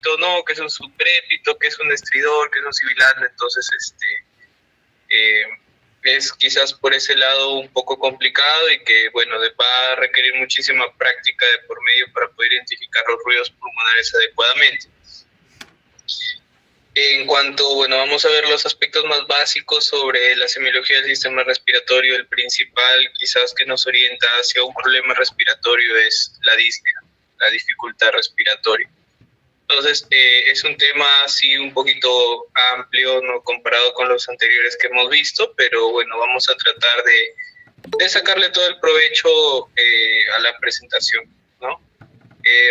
decrépito, no, que es un subcrépito, que es un estridor, que es un sibilante. Entonces, es quizás por ese lado un poco complicado y que, bueno, va a requerir muchísima práctica de por medio para poder identificar los ruidos pulmonares adecuadamente. En cuanto, bueno, vamos a ver los aspectos más básicos sobre la semiología del sistema respiratorio. El principal quizás que nos orienta hacia un problema respiratorio es la disnea, la dificultad respiratoria. Entonces, es un tema así un poquito amplio, no comparado con los anteriores que hemos visto, pero bueno, vamos a tratar de sacarle todo el provecho a la presentación, ¿no?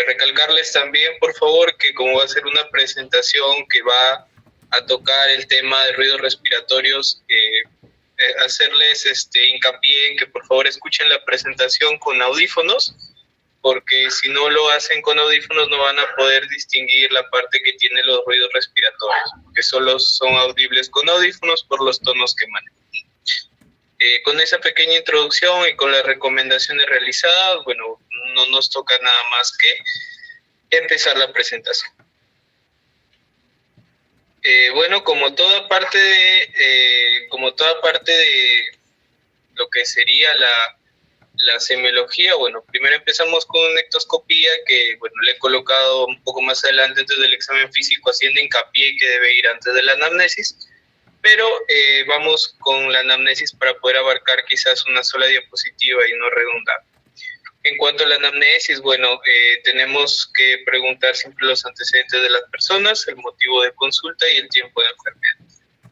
Recalcarles también, por favor, que como va a ser una presentación que va a tocar el tema de ruidos respiratorios, hacerles hincapié en que por favor escuchen la presentación con audífonos, porque si no lo hacen con audífonos no van a poder distinguir la parte que tiene los ruidos respiratorios, que solo son audibles con audífonos por los tonos que manejan. Con esa pequeña introducción y con las recomendaciones realizadas, bueno, no nos toca nada más que empezar la presentación. Bueno, como toda parte de lo que sería la semiología, bueno, primero empezamos con una ectoscopía que, bueno, le he colocado un poco más adelante antes del examen físico, haciendo hincapié que debe ir antes de la anamnesis, pero vamos con la anamnesis para poder abarcar quizás una sola diapositiva y no redundar. En cuanto a la anamnesis, bueno, tenemos que preguntar siempre los antecedentes de las personas, el motivo de consulta y el tiempo de enfermedad.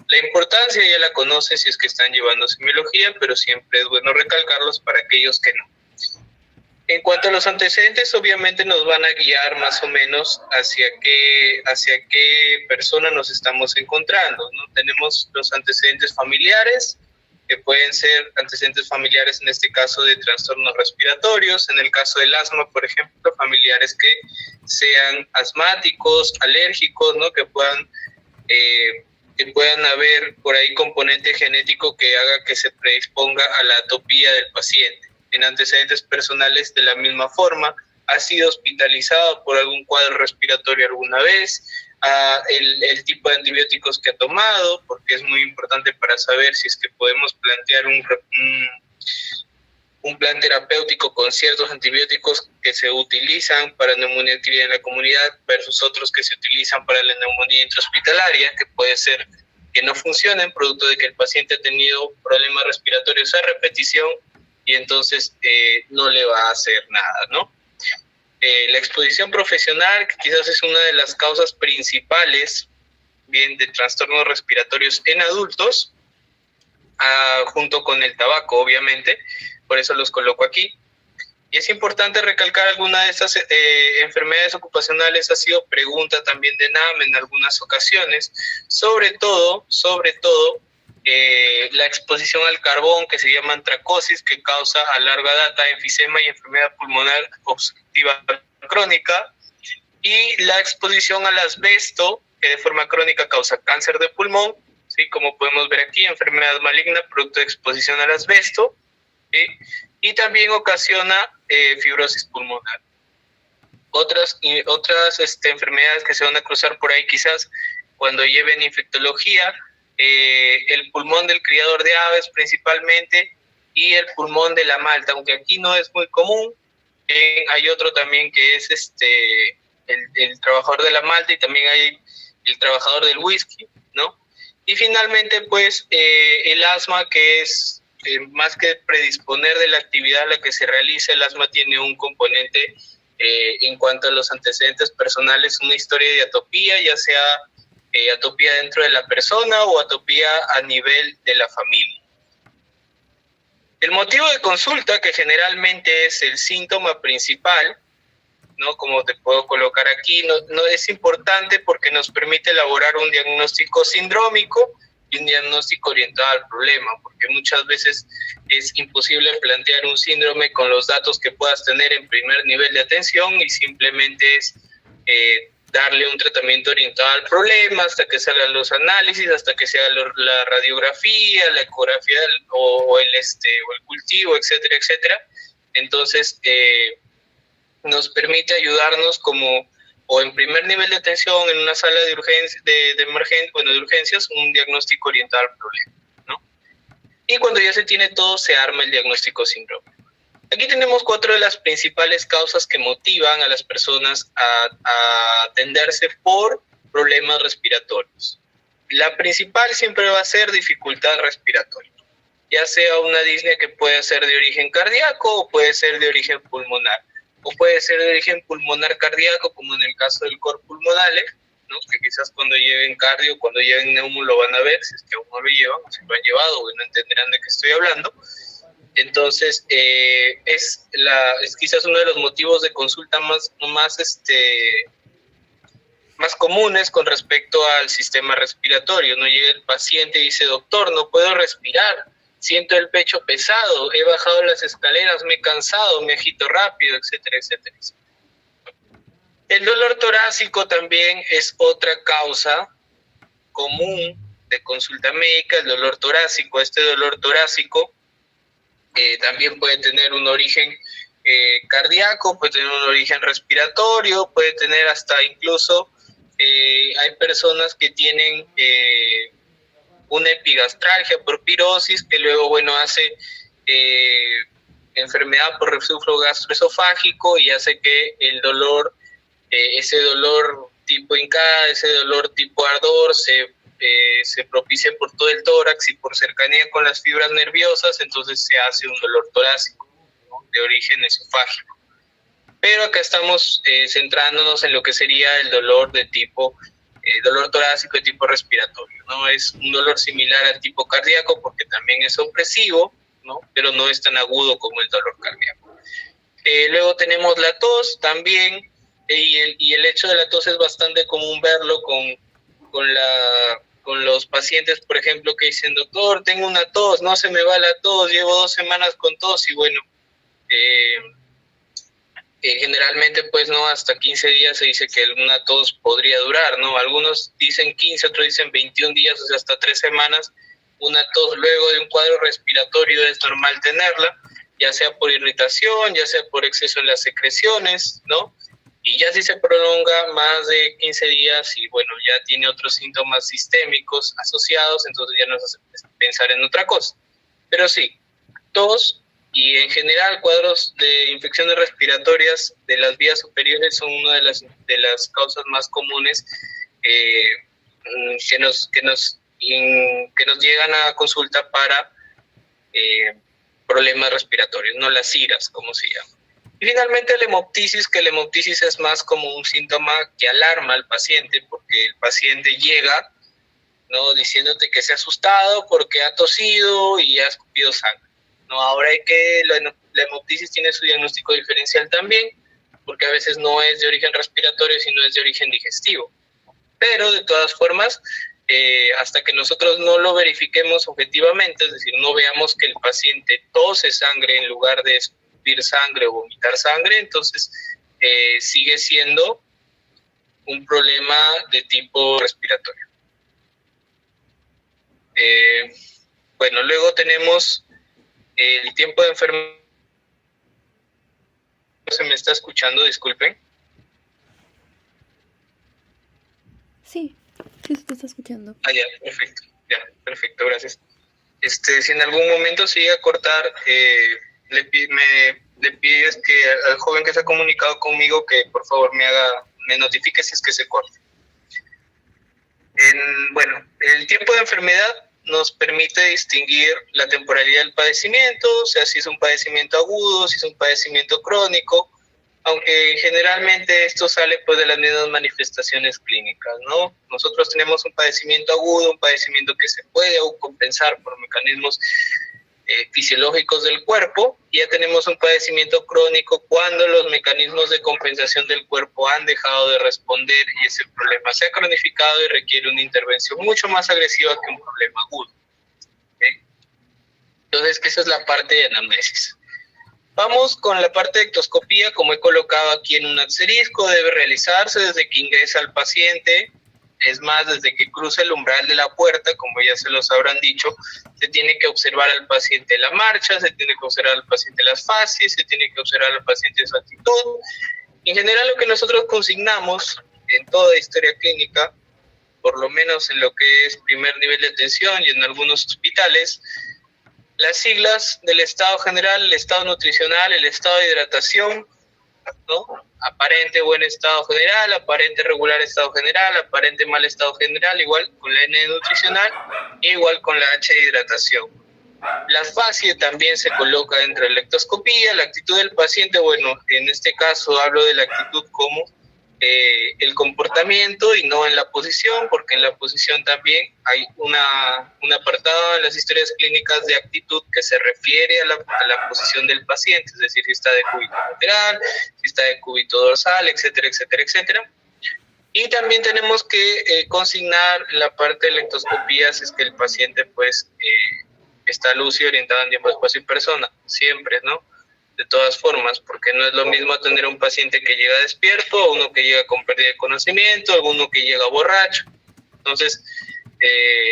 La importancia ya la conocen si es que están llevando semiología, pero siempre es bueno recalcarlos para aquellos que no. En cuanto a los antecedentes, obviamente nos van a guiar más o menos hacia qué persona nos estamos encontrando, ¿no? Tenemos los antecedentes familiares, que pueden ser antecedentes familiares en este caso de trastornos respiratorios, en el caso del asma, por ejemplo, familiares que sean asmáticos, alérgicos, ¿no? Que puedan haber por ahí componente genético que haga que se predisponga a la atopía del paciente. En antecedentes personales, de la misma forma, ha sido hospitalizado por algún cuadro respiratorio alguna vez, el tipo de antibióticos que ha tomado, porque es muy importante para saber si es que podemos plantear un plan terapéutico con ciertos antibióticos que se utilizan para neumonía adquirida en la comunidad versus otros que se utilizan para la neumonía intrahospitalaria, que puede ser que no funcionen, producto de que el paciente ha tenido problemas respiratorios a repetición y entonces no le va a hacer nada, ¿no? La exposición profesional, que quizás es una de las causas principales, bien, de trastornos respiratorios en adultos, junto con el tabaco, obviamente, por eso los coloco aquí. Y es importante recalcar alguna de estas enfermedades ocupacionales, ha sido pregunta también de NAM en algunas ocasiones, sobre todo, la exposición al carbón, que se llama antracosis, que causa a larga data enfisema y enfermedad pulmonar obstructiva crónica, y la exposición al asbesto, que de forma crónica causa cáncer de pulmón, ¿sí? Como podemos ver aquí, enfermedad maligna producto de exposición al asbesto, ¿sí? Y también ocasiona fibrosis pulmonar. Otras enfermedades que se van a cruzar por ahí quizás cuando lleven infectología, el pulmón del criador de aves principalmente y el pulmón de la malta, aunque aquí no es muy común. Hay otro también que es el trabajador de la malta, y también hay el trabajador del whisky, ¿no? Y finalmente, pues, el asma, que es más que predisponer de la actividad a la que se realiza, el asma tiene un componente en cuanto a los antecedentes personales, una historia de atopía, ya sea atopía dentro de la persona o atopía a nivel de la familia. El motivo de consulta, que generalmente es el síntoma principal, ¿no? Como te puedo colocar aquí, no es importante porque nos permite elaborar un diagnóstico sindrómico y un diagnóstico orientado al problema, porque muchas veces es imposible plantear un síndrome con los datos que puedas tener en primer nivel de atención, y simplemente es darle un tratamiento orientado al problema hasta que salgan los análisis, hasta que se haga la radiografía, la ecografía o el cultivo, etcétera, etcétera. Entonces, nos permite ayudarnos como o en primer nivel de atención en una sala de urgencias, un diagnóstico orientado al problema, ¿no? Y cuando ya se tiene todo, se arma el diagnóstico sindrómico. Aquí tenemos 4 de las principales causas que motivan a las personas a atenderse por problemas respiratorios. La principal siempre va a ser dificultad respiratoria, ya sea una disnea que puede ser de origen cardíaco o puede ser de origen pulmonar, o puede ser de origen pulmonar cardíaco, como en el caso del cor pulmonale, ¿no? Que quizás cuando lleven cardio, cuando lleven neumo lo van a ver, si es que aún no lo llevan, o si lo han llevado, bueno, entenderán de qué estoy hablando. Entonces, es quizás uno de los motivos de consulta más comunes con respecto al sistema respiratorio, ¿no? Llega el paciente y dice, doctor, no puedo respirar, siento el pecho pesado, he bajado las escaleras, me he cansado, me agito rápido, etcétera, etcétera, etcétera. El dolor torácico también es otra causa común de consulta médica, el dolor torácico. Este dolor torácico también puede tener un origen cardíaco, puede tener un origen respiratorio, puede tener hasta incluso, hay personas que tienen una epigastralgia por pirosis, que luego, bueno, hace enfermedad por reflujo gastroesofágico y hace que el dolor, ese dolor tipo hincada, ese dolor tipo ardor, se propicie por todo el tórax y por cercanía con las fibras nerviosas, entonces se hace un dolor torácico, ¿no? De origen esofágico. Pero acá estamos centrándonos en lo que sería el dolor de tipo, dolor torácico de tipo respiratorio, ¿no? Es un dolor similar al tipo cardíaco porque también es opresivo, ¿no? Pero no es tan agudo como el dolor cardíaco. Luego tenemos la tos también, y el hecho de la tos es bastante común verlo con los pacientes, por ejemplo, que dicen, doctor, tengo una tos, no se me va la tos, llevo 2 semanas con tos, y bueno, generalmente pues no, hasta 15 días se dice que una tos podría durar, ¿no? Algunos dicen 15, otros dicen 21 días, o sea, hasta 3 semanas. Una tos luego de un cuadro respiratorio es normal tenerla, ya sea por irritación, ya sea por exceso en las secreciones, ¿no? Y ya si se prolonga más de 15 días y bueno, ya tiene otros síntomas sistémicos asociados, entonces ya nos hace pensar en otra cosa. Pero sí, tos y en general cuadros de infecciones respiratorias de las vías superiores son una de las causas más comunes que nos llegan a consulta para problemas respiratorios, no las IRAS, como se llama. Y finalmente la hemoptisis, que la hemoptisis es más como un síntoma que alarma al paciente, porque el paciente llega, ¿no?, diciéndote que se ha asustado porque ha tosido y ha escupido sangre, ¿no? Ahora la hemoptisis tiene su diagnóstico diferencial también, porque a veces no es de origen respiratorio, sino es de origen digestivo. Pero de todas formas, hasta que nosotros no lo verifiquemos objetivamente, es decir, no veamos que el paciente tose sangre en lugar de sangre o vomitar sangre, entonces sigue siendo un problema de tipo respiratorio. Bueno, luego tenemos el tiempo de enfermedad. ¿Se me está escuchando? Disculpen. Sí, sí se te está escuchando. Ya, perfecto, gracias. Si en algún momento se llega a cortar, le pides que al joven que se ha comunicado conmigo que por favor me notifique si es que se corta. Bueno, el tiempo de enfermedad nos permite distinguir la temporalidad del padecimiento, o sea, si es un padecimiento agudo, si es un padecimiento crónico, aunque generalmente esto sale pues de las mismas manifestaciones clínicas, ¿no? Nosotros tenemos un padecimiento agudo, un padecimiento que se puede compensar por mecanismos fisiológicos del cuerpo, y ya tenemos un padecimiento crónico cuando los mecanismos de compensación del cuerpo han dejado de responder y ese problema se ha cronificado y requiere una intervención mucho más agresiva que un problema agudo. ¿Okay? Entonces, esa es la parte de anamnesis. Vamos con la parte de ectoscopía. Como he colocado aquí en un asterisco, debe realizarse desde que ingresa al paciente. Es más, desde que cruza el umbral de la puerta, como ya se los habrán dicho, se tiene que observar al paciente la marcha, se tiene que observar al paciente las fases, se tiene que observar al paciente su actitud, En general, lo que nosotros consignamos en toda historia clínica, por lo menos en lo que es primer nivel de atención y en algunos hospitales, las siglas del estado general, el estado nutricional, el estado de hidratación, ¿no? Aparente buen estado general, aparente regular estado general, aparente mal estado general, igual con la N de nutricional, igual con la H de hidratación. La fascia también se coloca dentro de la lectoscopía. La actitud del paciente, bueno, en este caso hablo de la actitud como el comportamiento y no en la posición, porque en la posición también hay un apartado en las historias clínicas de actitud que se refiere a la posición del paciente, es decir, si está de cúbito lateral, si está de cúbito dorsal, etcétera, etcétera, etcétera. Y también tenemos que consignar la parte de lectoscopía si es que el paciente pues está lúcido, orientado en tiempo, espacio y persona, siempre, ¿no? De todas formas, porque no es lo mismo atender a un paciente que llega despierto, a uno que llega con pérdida de conocimiento, a uno que llega borracho. Entonces,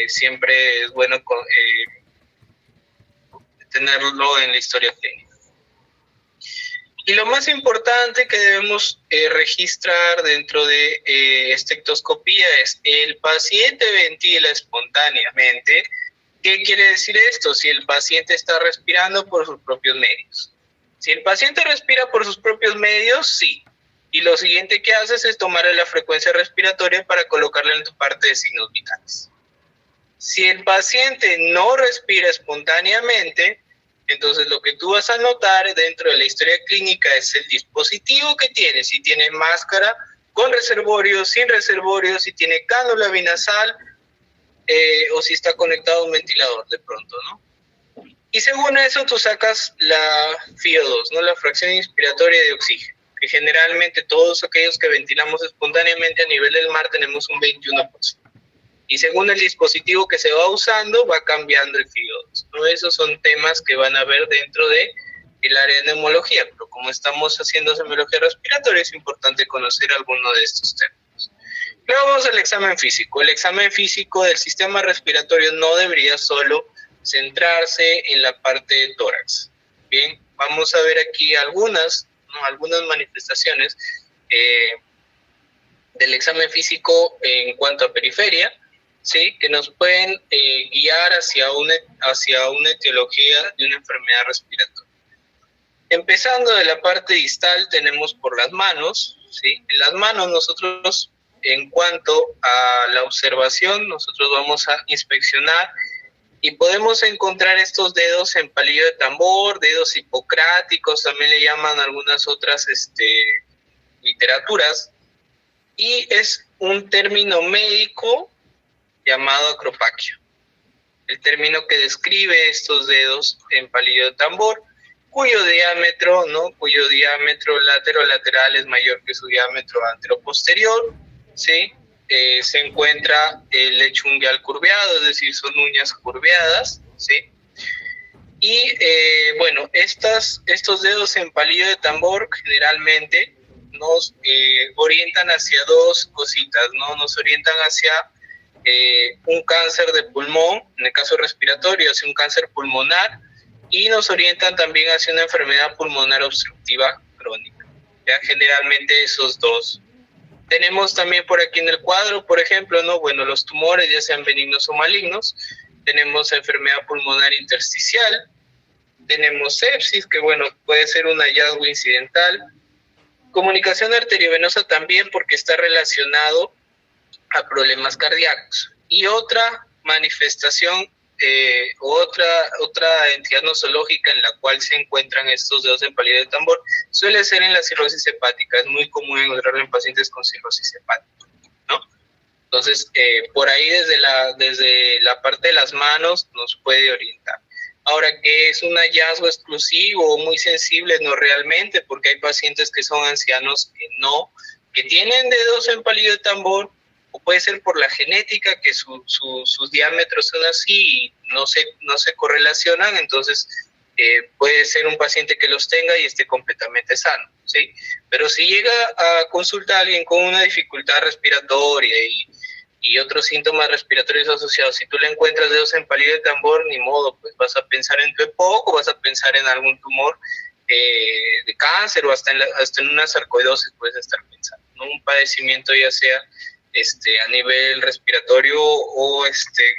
siempre es bueno tenerlo en la historia clínica. Y lo más importante que debemos registrar dentro de esta ectoscopía es el paciente ventila espontáneamente. ¿Qué quiere decir esto? Si el paciente está respirando por sus propios medios. Si el paciente respira por sus propios medios, sí. Y lo siguiente que haces es tomarle la frecuencia respiratoria para colocarla en tu parte de signos vitales. Si el paciente no respira espontáneamente, entonces lo que tú vas a notar dentro de la historia clínica es el dispositivo que tiene. Si tiene máscara con reservorio, sin reservorio, si tiene cánula binasal, o si está conectado a un ventilador de pronto, ¿no? Y según eso tú sacas la FiO2, ¿no? La fracción inspiratoria de oxígeno, que generalmente todos aquellos que ventilamos espontáneamente a nivel del mar tenemos un 21%. Y según el dispositivo que se va usando, va cambiando el FiO2, ¿no? Esos son temas que van a ver dentro de el área de neumología, pero como estamos haciendo semiología respiratoria, es importante conocer alguno de estos temas. Luego vamos al examen físico. El examen físico del sistema respiratorio no debería solo centrarse en la parte de tórax. Bien, vamos a ver aquí algunas manifestaciones del examen físico en cuanto a periferia, ¿sí? Que nos pueden guiar hacia una etiología de una enfermedad respiratoria. Empezando de la parte distal, tenemos por las manos, ¿sí? En las manos nosotros, en cuanto a la observación, nosotros vamos a inspeccionar y podemos encontrar estos dedos en palillo de tambor, dedos hipocráticos, también le llaman algunas otras literaturas, y es un término médico llamado acropaquio, el término que describe estos dedos en palillo de tambor, cuyo diámetro lateral es mayor que su diámetro antero-posterior, ¿sí? Se encuentra el lecho unguial curveado, es decir, son uñas curveadas, ¿sí? Y bueno, estos dedos en palillo de tambor generalmente nos orientan hacia dos cositas, ¿no? Nos orientan hacia un cáncer de pulmón, en el caso respiratorio, hacia un cáncer pulmonar, y nos orientan también hacia una enfermedad pulmonar obstructiva crónica. Ya generalmente esos dos. Tenemos también por aquí en el cuadro, por ejemplo, ¿no? Bueno, los tumores, ya sean benignos o malignos. Tenemos enfermedad pulmonar intersticial. Tenemos sepsis, que bueno, puede ser un hallazgo incidental. Comunicación arteriovenosa también, porque está relacionado a problemas cardíacos. Y otra manifestación, otra entidad nosológica en la cual se encuentran estos dedos en palillo de tambor, suele ser en la cirrosis hepática. Es muy común encontrarlo en pacientes con cirrosis hepática, ¿no? Entonces, por ahí desde la parte de las manos nos puede orientar. Ahora, que es un hallazgo exclusivo o muy sensible, no realmente, porque hay pacientes que son ancianos que tienen dedos en palillo de tambor, o puede ser por la genética, que sus diámetros son así y no se correlacionan, entonces puede ser un paciente que los tenga y esté completamente sano, ¿sí? Pero si llega a consultar a alguien con una dificultad respiratoria y otros síntomas respiratorios asociados, si tú le encuentras dedos en palillo de tambor, ni modo, pues vas a pensar en tu EPOC o vas a pensar en algún tumor de cáncer o hasta en una sarcoidosis puedes estar pensando, ¿no? Un padecimiento ya sea a nivel respiratorio o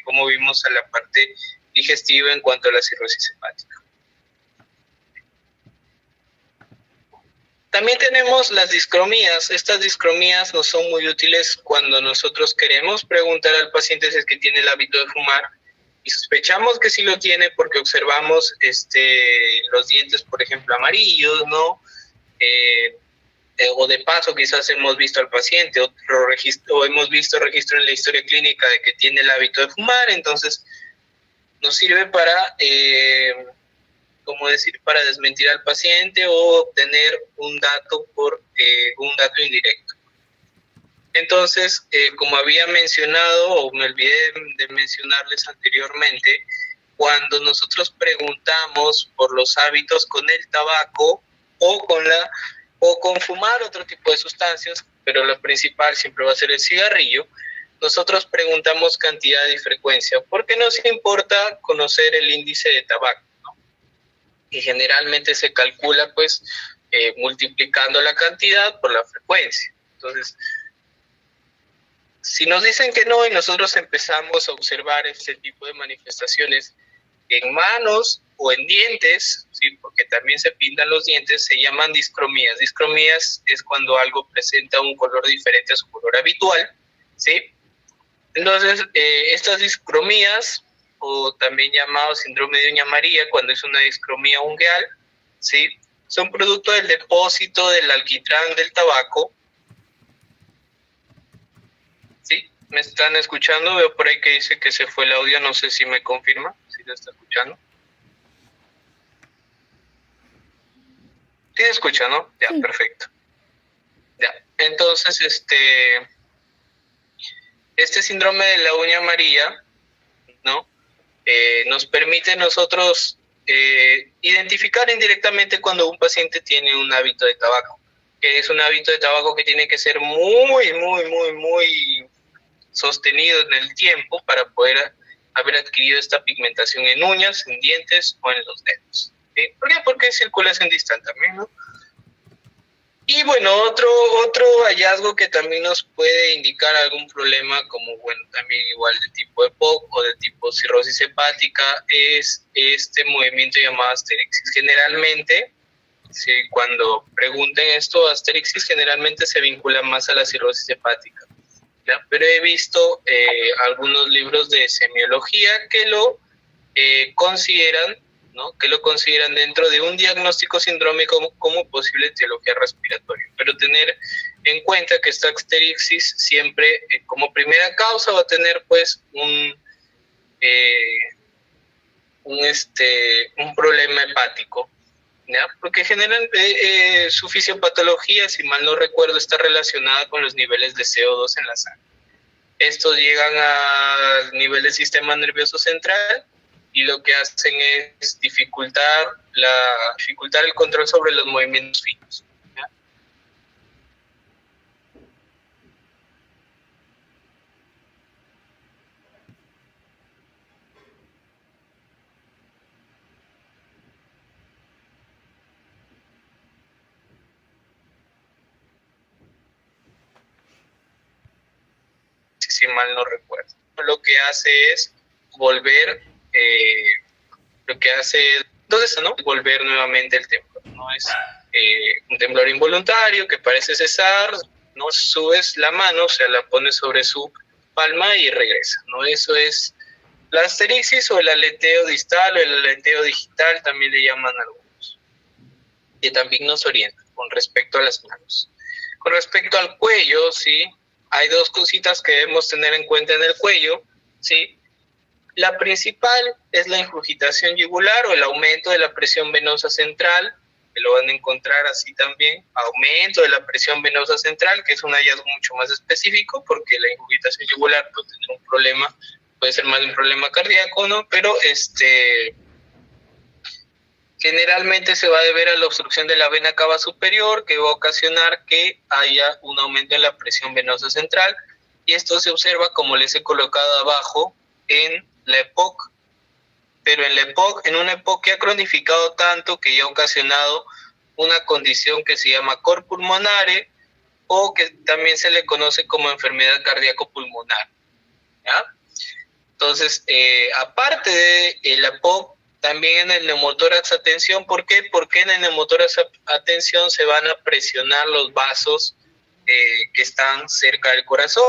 como vimos a la parte digestiva en cuanto a la cirrosis hepática. También tenemos las discromías. Estas discromías nos son muy útiles cuando nosotros queremos preguntar al paciente si es que tiene el hábito de fumar y sospechamos que sí lo tiene porque observamos los dientes, por ejemplo, amarillos, ¿no? O de paso quizás hemos visto al paciente o hemos visto registro en la historia clínica de que tiene el hábito de fumar, entonces nos sirve para para desmentir al paciente o obtener un dato un dato indirecto. Entonces, como había mencionado o me olvidé de mencionarles anteriormente, cuando nosotros preguntamos por los hábitos con el tabaco o con fumar otro tipo de sustancias, pero la principal siempre va a ser el cigarrillo, nosotros preguntamos cantidad y frecuencia, porque nos importa conocer el índice de tabaco, ¿no? Y generalmente se calcula pues multiplicando la cantidad por la frecuencia. Entonces, si nos dicen que no y nosotros empezamos a observar este tipo de manifestaciones en manos o en dientes, ¿sí? Porque también se pintan los dientes, se llaman discromías. Discromías es cuando algo presenta un color diferente a su color habitual, ¿sí? Entonces, estas discromías, o también llamado síndrome de uña amarilla, cuando es una discromía ungueal, ¿sí? Son producto del depósito del alquitrán del tabaco. ¿Sí? ¿Me están escuchando? Veo por ahí que dice que se fue el audio, no sé si me confirma, si lo está escuchando. ¿Sí se escucha, no? Ya, sí. Perfecto. Ya, entonces, este síndrome de la uña amarilla, ¿no? Nos permite nosotros identificar indirectamente cuando un paciente tiene un hábito de tabaco, que es un hábito de tabaco que tiene que ser muy sostenido en el tiempo para poder haber adquirido esta pigmentación en uñas, en dientes o en los dedos. ¿Sí? ¿Por qué? Porque es circulación distal también, ¿no? Y bueno, otro hallazgo que también nos puede indicar algún problema, como bueno, también igual de tipo EPOC o de tipo cirrosis hepática, es este movimiento llamado asterixis. Generalmente, sí, cuando pregunten esto, asterixis generalmente se vincula más a la cirrosis hepática, ¿ya? Pero he visto algunos libros de semiología que lo consideran, ¿no? Que lo consideran dentro de un diagnóstico sindrómico como posible etiología respiratoria. Pero tener en cuenta que esta asterixis siempre como primera causa va a tener pues un problema hepático, ¿ya? Porque generalmente su fisiopatología, si mal no recuerdo, está relacionada con los niveles de CO2 en la sangre. Estos llegan al nivel del sistema nervioso central y lo que hacen es dificultar el control sobre los movimientos finos, ¿ya? Si mal no recuerdo. Lo que hace es volver nuevamente el temblor, ¿no? Es un temblor involuntario que parece cesar, no subes la mano, o sea, la pones sobre su palma y regresa, ¿no? Eso es la asterixis o el aleteo distal o el aleteo digital, también le llaman algunos, que también nos orienta con respecto a las manos. Con respecto al cuello, sí, hay dos cositas que debemos tener en cuenta en el cuello, ¿sí? La principal es la ingurgitación yugular o el aumento de la presión venosa central, que lo van a encontrar así también, aumento de la presión venosa central, que es un hallazgo mucho más específico, porque la ingurgitación yugular puede tener un problema, puede ser más de un problema cardíaco, ¿no? Pero generalmente se va a deber a la obstrucción de la vena cava superior, que va a ocasionar que haya un aumento en la presión venosa central, y esto se observa, como les he colocado abajo, en la EPOC, pero en una EPOC que ha cronificado tanto que ya ha ocasionado una condición que se llama cor pulmonare, o que también se le conoce como enfermedad cardíaco-pulmonar, ¿ya? Entonces, aparte de la EPOC, también en el neumotórax atención, ¿por qué? Porque en el neumotórax atención se van a presionar los vasos que están cerca del corazón.